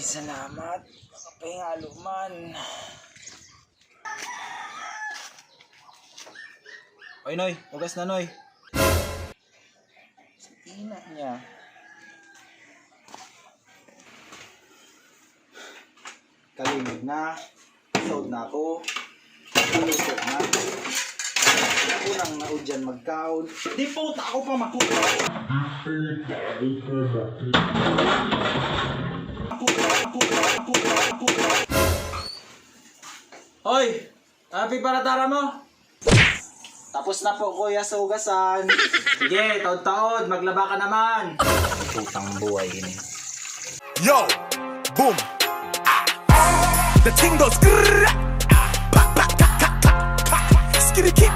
salamat. Makapahingalo man. Oy, Noy. Hugas na, Noy. Sa ina niya. Kalimig na. Sod na ako. Kalusot na. Unang naudyan magkaon. Di puta ako pa makuha. Hoy! Happy paratara mo? Tapos na po kuya sa hugasan. Sige, taod-taod, maglaba ka naman. Putang buhay ini. Yo! Boom! The ting goes grrrr! Skitty keep